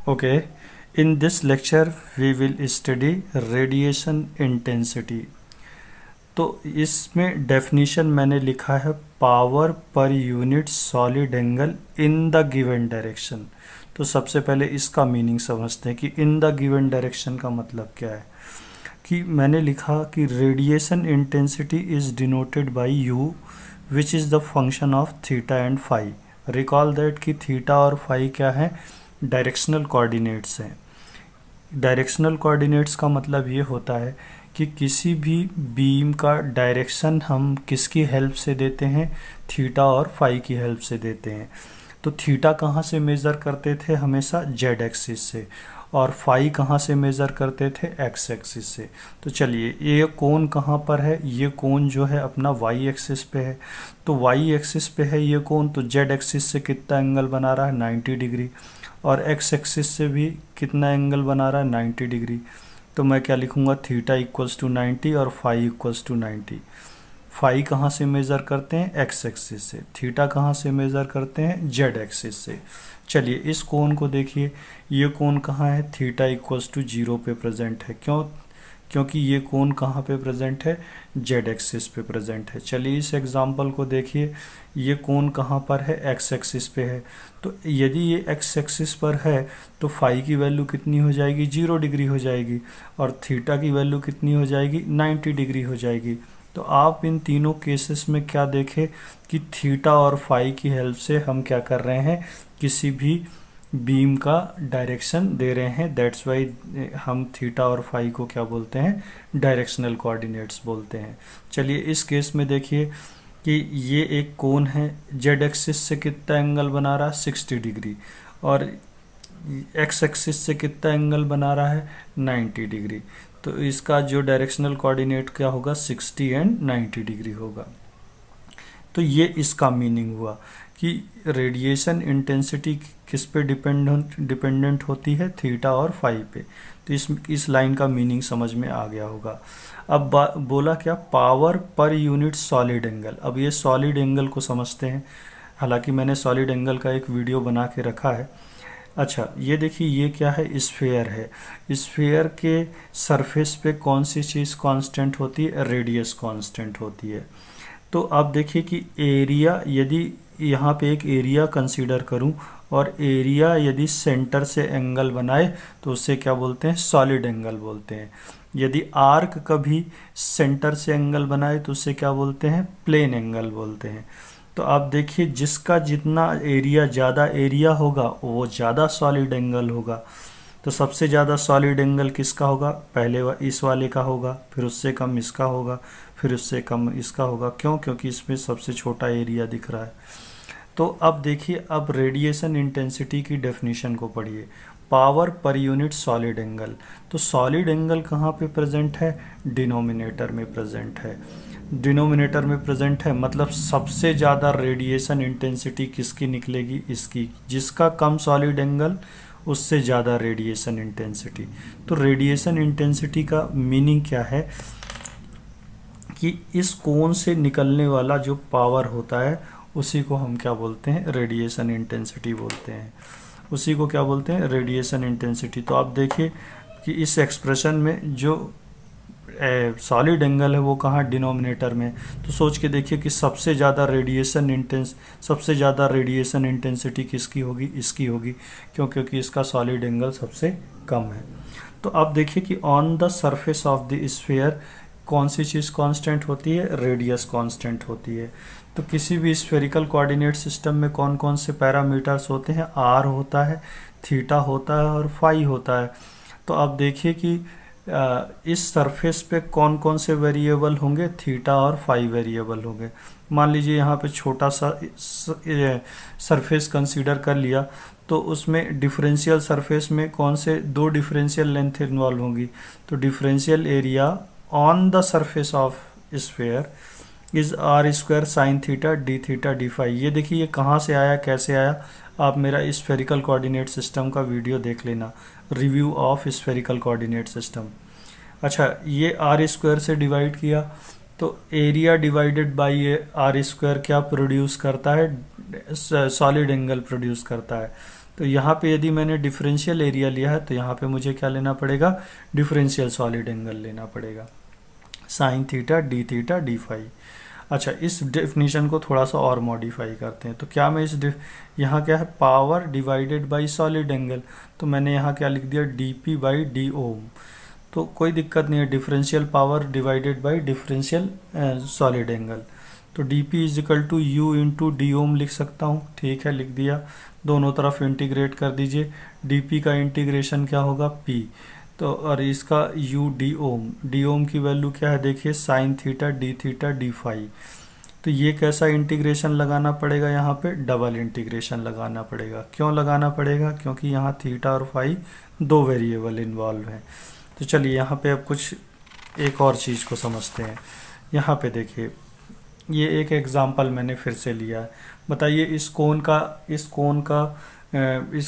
Okay, in this lecture we will study radiation intensity. तो इसमें definition मैंने लिखा है power per unit solid angle in the given direction. तो सबसे पहले इसका मीनिंग समझते हैं कि इन द गिवन डायरेक्शन का मतलब क्या है। कि मैंने लिखा कि radiation intensity is denoted by U which is the function of theta and phi. Recall that कि थीटा और फाई क्या है, डायरेक्शनल कोऑर्डिनेट्स हैं। डायरेक्शनल कोऑर्डिनेट्स का मतलब ये होता है कि किसी भी बीम का डायरेक्शन हम किसकी हेल्प से देते हैं, थीटा और फाई की हेल्प से देते हैं। तो थीटा कहाँ से मेज़र करते थे, हमेशा जेड एक्सिस से, और फाई कहाँ से मेज़र करते थे, एक्स एक्सिस से। तो चलिए, ये कोण कहाँ पर है, ये कोण जो है अपना वाई एक्सिस पे है। तो वाई एक्सिस पे है ये कोण, तो जेड एक्सिस से कितना एंगल बना रहा है, 90 डिग्री, और एक्स एक्सिस से भी कितना एंगल बना रहा है, 90 डिग्री। तो मैं क्या लिखूँगा, थीटा इक्वल्स टू 90 और फाई इक्वल्स टू 90। फाई कहाँ से मेज़र करते हैं, एक्स एक्सिस से। थीटा कहाँ से मेज़र करते हैं, जेड एक्सिस से। चलिए इस कोण को देखिए, ये कोण कहाँ है, थीटा इक्वल्स टू 0 पे प्रेजेंट है। क्यों? क्योंकि ये कोण कहाँ पे प्रेजेंट है, जेड एक्सिस पे प्रेजेंट है। चलिए इस एग्जांपल को देखिए, ये कोण कहाँ पर है, एक्स एक्सिस पे है। तो यदि ये एक्स एक्सिस पर है तो फाई की वैल्यू कितनी हो जाएगी, 0 डिग्री हो जाएगी, और थीटा की वैल्यू कितनी हो जाएगी, 90 डिग्री हो जाएगी। तो आप इन तीनों केसेस में क्या देखें कि थीटा और फाई की हेल्प से हम क्या कर रहे हैं, किसी भी बीम का डायरेक्शन दे रहे हैं। दैट्स वाई हम थीटा और फाई को क्या बोलते हैं, डायरेक्शनल कोऑर्डिनेट्स बोलते हैं। चलिए इस केस में देखिए कि ये एक कोण है, जेड एक्सिस से कितना एंगल बना रहा है, 60 डिग्री, और एक्स एक्सिस से कितना एंगल बना रहा है, 90 डिग्री। तो इसका जो डायरेक्शनल कोऑर्डिनेट क्या होगा, 60 एंड 90 डिग्री होगा। तो ये इसका मीनिंग हुआ कि रेडिएशन इंटेंसिटी किस पे डिपेंडेंट होती है, थीटा और फाई पे। तो इस लाइन का मीनिंग समझ में आ गया होगा। अब बोला क्या, power per unit solid angle. अब ये सॉलिड एंगल को समझते हैं, हालांकि मैंने सॉलिड एंगल का एक वीडियो बना के रखा है। अच्छा ये देखिए, ये क्या है, स्फेयर है। स्फेयर के सरफेस पे कौन सी चीज़ कांस्टेंट होती है, रेडियस कांस्टेंट होती है। तो आप देखिए कि एरिया, यदि यहाँ पे एक एरिया कंसीडर करूँ और एरिया यदि सेंटर से एंगल बनाए तो उससे क्या बोलते हैं, सॉलिड एंगल बोलते हैं। यदि आर्क कभी सेंटर से एंगल बनाए तो उससे क्या बोलते हैं, प्लेन एंगल बोलते हैं। तो आप देखिए, जिसका जितना एरिया, ज़्यादा एरिया होगा वो ज़्यादा सॉलिड एंगल होगा। तो सबसे ज़्यादा सॉलिड एंगल किसका होगा, पहले इस वाले का होगा, फिर उससे कम इसका होगा, फिर उससे कम इसका होगा। क्यों? क्योंकि इसमें सबसे छोटा एरिया दिख रहा है। तो अब देखिए, अब रेडिएशन इंटेंसिटी की डेफिनेशन को पढ़िए, power per unit solid angle. तो सॉलिड एंगल कहाँ पे प्रेजेंट है, डिनोमिनेटर में प्रेजेंट है। डिनोमिनेटर में प्रेजेंट है मतलब सबसे ज़्यादा रेडिएशन इंटेंसिटी किसकी निकलेगी, इसकी। जिसका कम सॉलिड एंगल उससे ज़्यादा रेडिएशन इंटेंसिटी। तो रेडिएशन इंटेंसिटी का मीनिंग क्या है कि इस कोण से निकलने वाला जो पावर होता है उसी को हम क्या बोलते हैं, रेडिएशन इंटेंसिटी बोलते हैं। उसी को क्या बोलते हैं, रेडिएशन इंटेंसिटी। तो आप देखिए कि इस एक्सप्रेशन में जो सॉलिड एंगल है वो कहाँ, डिनोमिनेटर में। तो सोच के देखिए कि सबसे ज़्यादा रेडिएशन इंटेंसिटी किसकी होगी, इसकी होगी। क्यों? क्योंकि इसका सॉलिड एंगल सबसे कम है। तो अब देखिए कि on the surface of the sphere कौन सी चीज़ कांस्टेंट होती है, रेडियस कांस्टेंट होती है। तो किसी भी स्फेरिकल कोऑर्डिनेट सिस्टम में कौन कौन से पैरामीटर्स होते हैं, आर होता है, थीटा होता है और फाई होता है। तो आप देखिए कि इस सरफेस पे कौन कौन से वेरिएबल होंगे, थीटा और फाई वेरिएबल होंगे। मान लीजिए यहाँ पे छोटा सा सरफेस कंसीडर कर लिया, तो उसमें डिफरेंशियल सरफेस में कौन से दो डिफरेंशियल लेंथ इन्वॉल्व होंगी। तो differential area on the surface of sphere is R square sine theta d theta D phi. ये देखिए ये कहाँ से आया, कैसे आया। आप मेरा स्फेरिकल कोऑर्डिनेट सिस्टम का वीडियो देख लेना, review of spherical coordinate system. अच्छा, ये आर स्क्वायर से डिवाइड किया तो एरिया डिवाइडेड बाई ये आर स्क्वायर क्या प्रोड्यूस करता है, सॉलिड एंगल प्रोड्यूस करता है। तो यहाँ पे यदि मैंने डिफरेंशियल एरिया लिया है तो यहाँ पे मुझे क्या लेना पड़ेगा, डिफरेंशियल सॉलिड एंगल लेना पड़ेगा, साइन थीटा डी फाई। अच्छा, इस डेफिनेशन को थोड़ा सा और मॉडिफाई करते हैं। तो क्या मैं यहाँ क्या है, power divided by solid angle, तो मैंने यहाँ क्या लिख दिया, D P by D ohm. तो कोई दिक्कत नहीं है, differential power divided by differential solid angle. तो D P is equal to U into D ohm लिख सकता हूँ। ठीक है, लिख दिया। दोनों तरफ इंटीग्रेट कर दीजिए। डी पी का इंटीग्रेशन क्या होगा, पी, तो और इसका यू डी ओम की वैल्यू क्या है, देखिए साइन थीटा डी फाई। तो ये कैसा इंटीग्रेशन लगाना पड़ेगा, यहाँ पे डबल इंटीग्रेशन लगाना पड़ेगा। क्यों लगाना पड़ेगा, क्योंकि यहाँ थीटा और फाई दो वेरिएबल इन्वॉल्व हैं। तो चलिए यहाँ पे अब कुछ एक और चीज़ को समझते हैं। यहाँ पे देखिए, ये एक एग्जांपल मैंने फिर से लिया है। बताइए इस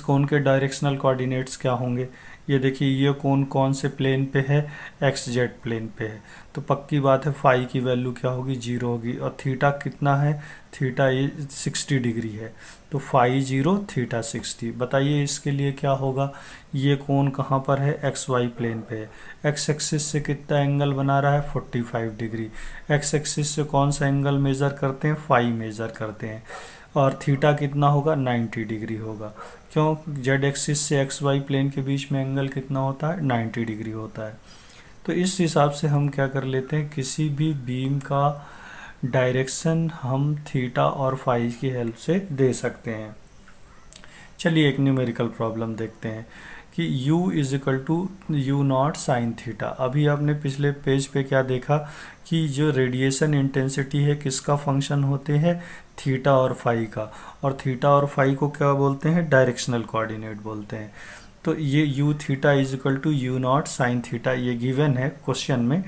कोण के डायरेक्शनल कोऑर्डिनेट्स क्या होंगे। ये देखिए, ये कोण कौन से प्लेन पे है, एक्स जेड प्लेन पे है। तो पक्की बात है फाई की वैल्यू क्या होगी, 0 होगी। और थीटा कितना है, थीटा 60 डिग्री है, तो फाई 0 थीटा 60। बताइए इसके लिए क्या होगा, ये कोण कहाँ पर है, एक्स वाई प्लेन पे है। एक्स एक्सिस से कितना एंगल बना रहा है, 45 डिग्री। एक्स एक्सिस से कौन सा एंगल मेज़र करते हैं, फाई मेज़र करते हैं। और थीटा कितना होगा, 90 डिग्री होगा। क्यों, जेड एक्सिस से एक्स वाई प्लेन के बीच में एंगल कितना होता है, 90 डिग्री होता है। तो इस हिसाब से हम क्या कर लेते हैं, किसी भी बीम का डायरेक्शन हम थीटा और फाई की हेल्प से दे सकते हैं। चलिए एक न्यूमेरिकल प्रॉब्लम देखते हैं कि u is equal to U naught sine theta. अभी आपने पिछले पेज पे क्या देखा कि जो रेडिएशन इंटेंसिटी है किसका फंक्शन होते हैं, थीटा और फाई का। और थीटा और फाई को क्या बोलते हैं, डायरेक्शनल कोऑर्डिनेट बोलते हैं। तो ये u theta is equal to U naught sine theta, ये गिवन है क्वेश्चन में।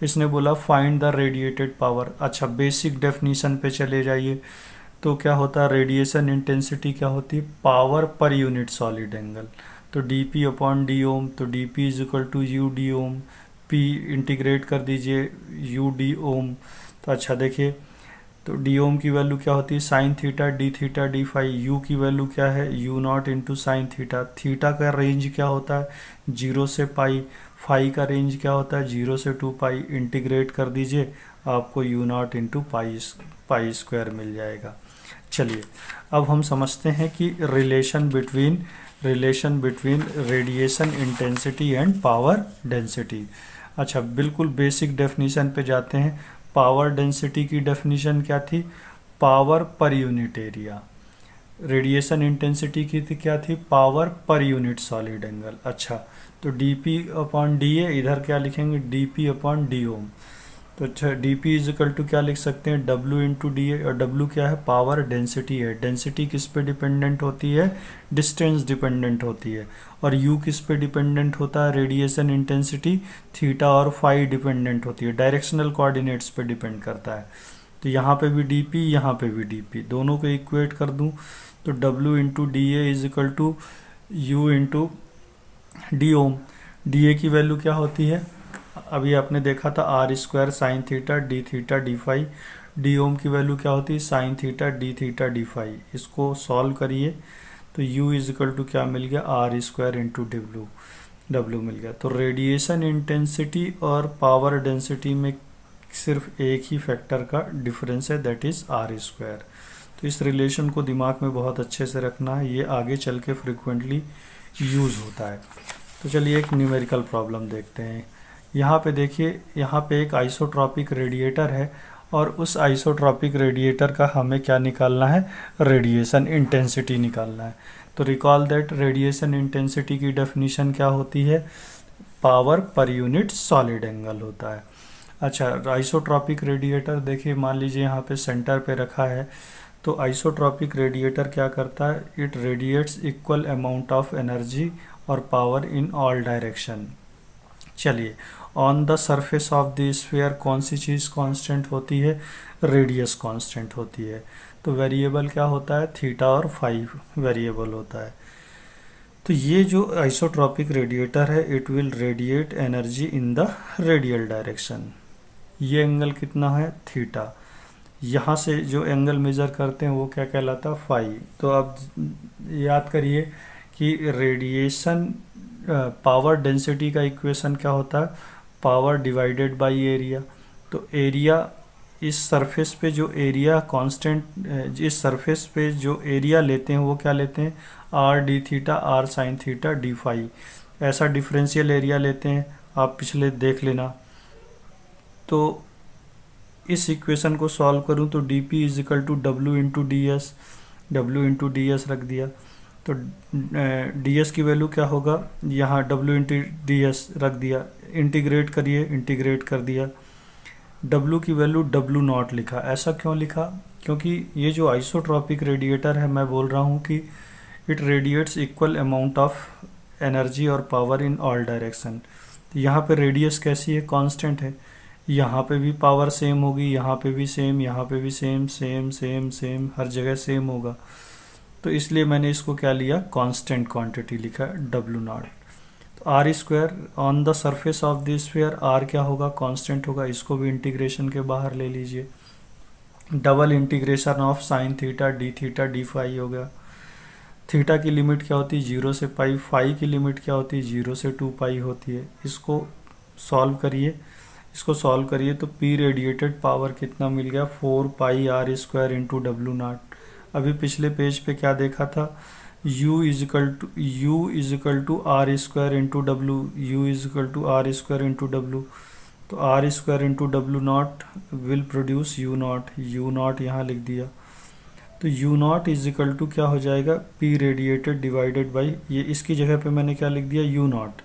इसने बोला फाइंड द रेडिएटेड पावर। अच्छा, बेसिक डेफिनीशन पे चले जाइए। तो क्या होता है, रेडिएशन इंटेंसिटी क्या होती है, power per unit solid angle. तो D P upon d ohm, तो D P is equal to U d ohm, P integrate कर दीजिए यू डी ओम। तो अच्छा देखिए, तो डी ओम की वैल्यू क्या होती है, sine theta D phi. U की वैल्यू क्या है, U naught into sine theta. Theta का रेंज क्या होता है, 0 से पाई। फाई का रेंज क्या होता है, 0 से 2 पाई। इंटीग्रेट कर दीजिए, आपको U naught into pi square मिल जाएगा। चलिए अब हम समझते हैं कि relation between radiation intensity and power density. अच्छा, बिल्कुल बेसिक डेफिनीशन पे जाते हैं। पावर डेंसिटी की डेफिनीशन क्या थी, power per unit area. Radiation intensity की थी क्या थी, power per unit solid angle. अच्छा, तो D P upon d A, इधर क्या लिखेंगे, d P upon d ohm. तो अच्छा, d P is equal to क्या लिख सकते हैं, डब्ल्यू इंटू डी ए। और डब्ल्यू क्या है, पावर डेंसिटी है। डेंसिटी किस पे डिपेंडेंट होती है, डिस्टेंस डिपेंडेंट होती है। और यू किस पे डिपेंडेंट होता है, रेडिएशन इंटेंसिटी, थीटा और फाई डिपेंडेंट होती है, डायरेक्शनल कोऑर्डिनेट्स पे डिपेंड करता है। तो यहाँ पे भी डी पी, यहाँ पे भी डी पी, दोनों को इक्वेट कर दूँ तो W into D A is equal to U into D ohm. D A की वैल्यू क्या होती है, अभी आपने देखा था R square sine theta D phi. D ohm की वैल्यू क्या होती है, साइन थीटा डी फाई। इसको सॉल्व करिए तो u इज इक्वल टू क्या मिल गया, आर स्क्वायर इंटू डब्ल्यू मिल गया। तो रेडिएशन इंटेंसिटी और पावर डेंसिटी में सिर्फ एक ही फैक्टर का डिफरेंस है, दैट इज़ आर स्क्वायर। तो इस रिलेशन को दिमाग में बहुत अच्छे से रखना है, ये आगे चल के फ्रिक्वेंटली यूज़ होता है। तो चलिए एक न्यूमेरिकल प्रॉब्लम देखते हैं। यहाँ पे देखिए, यहाँ पे एक आइसोट्रॉपिक रेडिएटर है और उस आइसोट्रॉपिक रेडिएटर का हमें क्या निकालना है, रेडिएशन इंटेंसिटी निकालना है। तो रिकॉल दैट रेडिएशन इंटेंसिटी की डेफिनीशन क्या होती है, power per unit solid angle होता है। अच्छा, आइसोट्रॉपिक रेडिएटर देखिए, मान लीजिए यहाँ पे सेंटर पे रखा है। तो आइसोट्रॉपिक रेडिएटर क्या करता है, it radiates equal amount of energy और पावर इन ऑल डायरेक्शन। चलिए, on the surface of the sphere कौन सी चीज़ कांस्टेंट होती है, रेडियस कांस्टेंट होती है। तो वेरिएबल क्या होता है, थीटा और फाई वेरिएबल होता है। तो ये जो आइसोट्रॉपिक रेडिएटर है, it will radiate energy in the radial direction. ये एंगल कितना है, थीटा। यहाँ से जो एंगल मेजर करते हैं वो क्या कहलाता है, फाई। तो अब याद करिए कि रेडिएशन पावर डेंसिटी का इक्वेशन क्या होता है, पावर डिवाइडेड बाय एरिया। तो एरिया इस सरफेस पे जो एरिया कांस्टेंट, इस सरफेस पे जो एरिया लेते हैं वो क्या लेते हैं, R d theta R sine theta D phi, ऐसा डिफरेंशियल एरिया लेते हैं, आप पिछले देख लेना। तो इस इक्वेशन को सॉल्व करूं तो D P is equal to W into d S, W into d S रख दिया। तो डी एस की वैल्यू क्या होगा, यहाँ डब्ल्यू इंटू डी एस रख दिया, इंटीग्रेट करिए, इंटीग्रेट कर दिया। डब्ल्यू की वैल्यू डब्ल्यू नॉट लिखा। ऐसा क्यों लिखा, क्योंकि ये जो आइसोट्रॉपिक रेडिएटर है, मैं बोल रहा हूँ कि it radiates equal amount of energy और पावर इन ऑल डायरेक्शन। यहाँ पे रेडियस कैसी है, कांस्टेंट है, यहाँ पे भी पावर सेम होगी, यहाँ पे भी सेम, यहाँ पे भी सेम, सेम सेम सेम, हर जगह सेम होगा। तो इसलिए मैंने इसको क्या लिया, कांस्टेंट क्वांटिटी लिखा, डब्ल्यू नॉट। तो R square on the surface of the sphere, R क्या होगा, कांस्टेंट होगा, इसको भी इंटीग्रेशन के बाहर ले लीजिए। Double integration of sine theta D phi हो गया। थीटा की लिमिट क्या होती है, 0 से पाई, फाई की लिमिट क्या होती है, 0 से 2 पाई होती है। इसको सॉल्व करिए, इसको सॉल्व करिए तो पी रेडिएटेड पावर कितना मिल गया, 4 pi R square into W naught. अभी पिछले पेज पे क्या देखा था, u is equal to R square into W, U is equal to R square into W. तो R square into W naught will produce U naught यहाँ लिख दिया। तो U naught is equal to क्या हो जाएगा, पी रेडिएटेड डिवाइडेड बाई, ये इसकी जगह पे मैंने क्या लिख दिया, यू नॉट।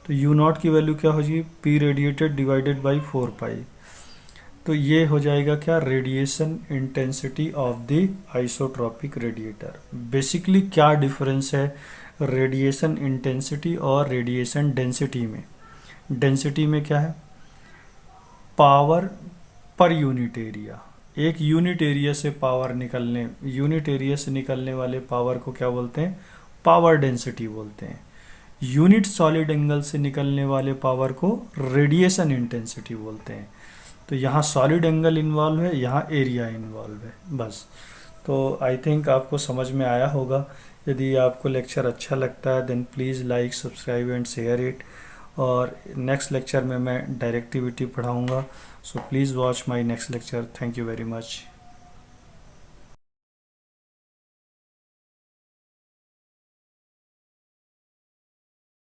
तो यू नॉट की वैल्यू क्या हो जाएगी, पी रेडिएटेड डिवाइडेड बाई 4 पाई। तो ये हो जाएगा क्या, radiation intensity of the isotropic radiator. Basically क्या डिफरेंस है रेडिएशन इंटेंसिटी और रेडिएशन डेंसिटी में। डेंसिटी में क्या है, पावर पर यूनिट एरिया, एक यूनिट एरिया से पावर निकलने, यूनिट एरिया से निकलने वाले पावर को क्या बोलते हैं, पावर डेंसिटी बोलते हैं। यूनिट सॉलिड एंगल से निकलने वाले पावर को रेडिएशन इंटेंसिटी बोलते हैं। तो यहाँ सॉलिड एंगल इन्वॉल्व है, यहाँ एरिया इन्वॉल्व है, बस। तो आई थिंक आपको समझ में आया होगा। यदि आपको लेक्चर अच्छा लगता है then please like, subscribe and share it. और नेक्स्ट लेक्चर में मैं डायरेक्टिविटी पढ़ाऊँगा, so please watch my next lecture. Thank you very much.